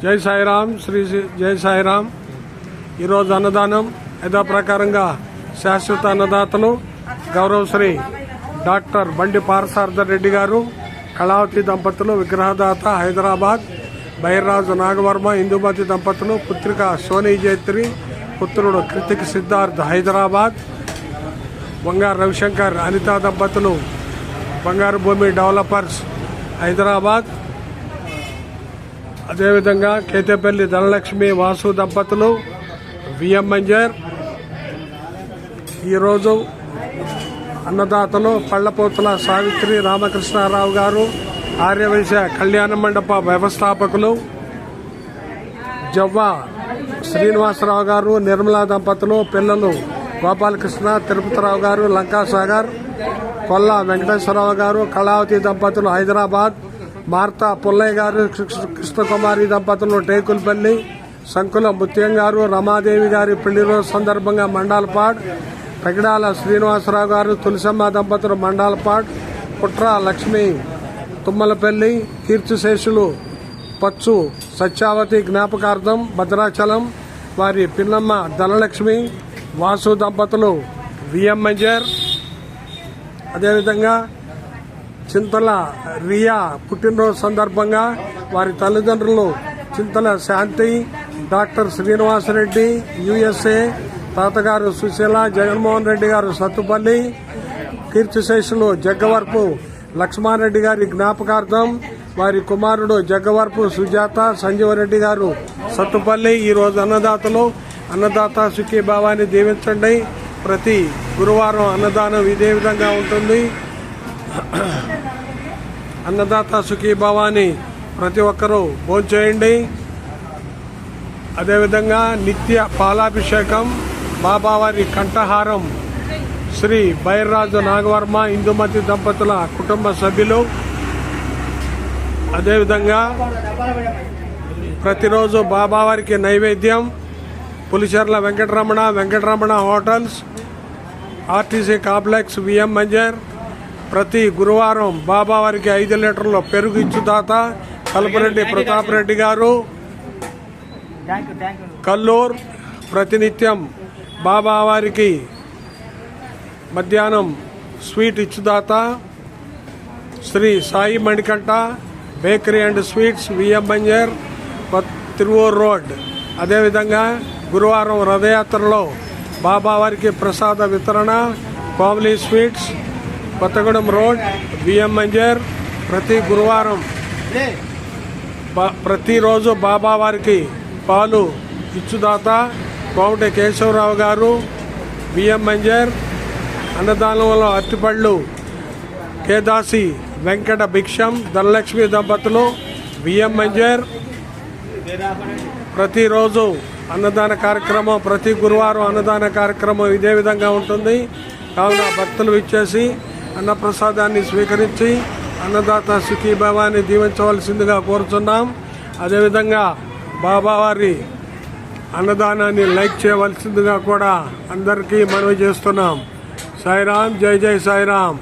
జై సాయిరామ్, శ్రీ జై సాయిరామ్. ఈరోజు అన్నదానం యథాప్రకారంగా శాశ్వత అన్నదాతలు గౌరవశ్రీ డాక్టర్ బండి పారసారథి రెడ్డి గారు, కళావతి దంపతులు విగ్రహదాత హైదరాబాద్, బైర్రాజు నాగవర్మ ఇందుమతి దంపతులు, పుత్రిక సోనీ జైత్రి, పుత్రుడు కృతిక్ సిద్ధార్థ్ హైదరాబాద్, బంగారు రవిశంకర్ అనితా దంపతులు బంగారు భూమి డెవలపర్స్ హైదరాబాద్, అదేవిధంగా కేతేపల్లి ధనలక్ష్మి వాసు దంపతులు విఎం మంజర్. ఈరోజు అన్నదాతలు పళ్లపోతుల సావిత్రి రామకృష్ణారావు గారు, ఆర్యవైశ్య కళ్యాణ మండప వ్యవస్థాపకులు జవ్వ శ్రీనివాసరావు గారు, నిర్మలా దంపతులు, పిల్లలు గోపాలకృష్ణ తిరుపతిరావు గారు లంకాసాగర్, కొల్ల వెంకటేశ్వరరావు గారు, కళావతి దంపతులు హైదరాబాద్, మార్తా పుల్లయ్య గారు, కృష్ణకుమారి దంపతులు టేకులపల్లి, సంకుల ముత్యం గారు, రమాదేవి గారి పెళ్లి రోజు సందర్భంగా మండాలపాడ్, పెగడాల శ్రీనివాసరావు గారు, తులసమ్మ దంపతులు మండాలపాడ్, పుట్ర లక్ష్మి తుమ్మలపల్లి, కీర్తిశేషులు పచ్చు సత్యావతి జ్ఞాపకార్థం భద్రాచలం, వారి పిన్నమ్మ ధనలక్ష్మి వాసు దంపతులు విఎం మంజర్. అదేవిధంగా చింతల రియా పుట్టినరోజు సందర్భంగా వారి తల్లిదండ్రులు చింతల శాంతి, డాక్టర్ శ్రీనివాసరెడ్డి యుఎస్ఏ, తాతగారు సుశీల, జగన్మోహన్ రెడ్డి గారు సత్తుపల్లి, కీర్తిశేషులు జగ్గవరపు లక్ష్మారెడ్డి గారి జ్ఞాపకార్థం వారి కుమారుడు జగ్గవరపు సుజాత సంజీవరెడ్డి గారు సత్తుపల్లి. ఈరోజు అన్నదాతలు అన్నదాత సుఖీభావాన్ని దీవించండి. ప్రతి గురువారం అన్నదానం ఇదే విధంగా ఉంటుంది. అన్నదాత సుఖీభావాన్ని ప్రతి ఒక్కరూ భోంచేయండి. అదేవిధంగా నిత్య పాలాభిషేకం, బాబావారి కంఠహారం శ్రీ బైర్రాజు నాగవర్మ ఇందుమతి దంపతుల కుటుంబ సభ్యులు. అదేవిధంగా ప్రతిరోజు బాబావారికి నైవేద్యం Pulicherla Venkataramana hotels, RTC complex VM Manjar. ప్రతి గురువారం బాబావారికి 5 లీటర్ల పెరుగు ఇచ్చుదాత కల్పరెడ్డి ప్రతాప్ రెడ్డి గారు కల్లూర్. ప్రతినిత్యం బాబావారికి మధ్యాహ్నం స్వీట్ ఇచ్చుదాత Shri Sai Manikanta bakery and sweets VM Manjar, Tiruvur road. అదేవిధంగా గురువారం రథయాత్రలో బాబావారికి ప్రసాద వితరణ Komali sweets Kothagudem road VM Manjar. ప్రతి గురువారం ప్రతిరోజు బాబావారికి పాలు ఇచ్చుదాత కోమట కేశవరావు గారు విఎం మంజర్. అన్నదానంలో అరటిపళ్ళు కేదాసి వెంకట భిక్షం ధనలక్ష్మి దంపతులు విఎం మంజర్. ప్రతిరోజు అన్నదాన కార్యక్రమం, ప్రతి గురువారం అన్నదాన కార్యక్రమం ఇదే విధంగా ఉంటుంది. కావున భక్తులు ఇచ్చేసి అన్నప్రసాదాన్ని స్వీకరించి అన్నదాత సుఖీభావాన్ని దీవించవలసిందిగా కోరుతున్నాం. అదేవిధంగా బాబావారి అన్నదానాన్ని లైక్ చేయవలసిందిగా కూడా అందరికీ మనవి చేస్తున్నాం. సాయిరాం, జై జై సాయిరాం.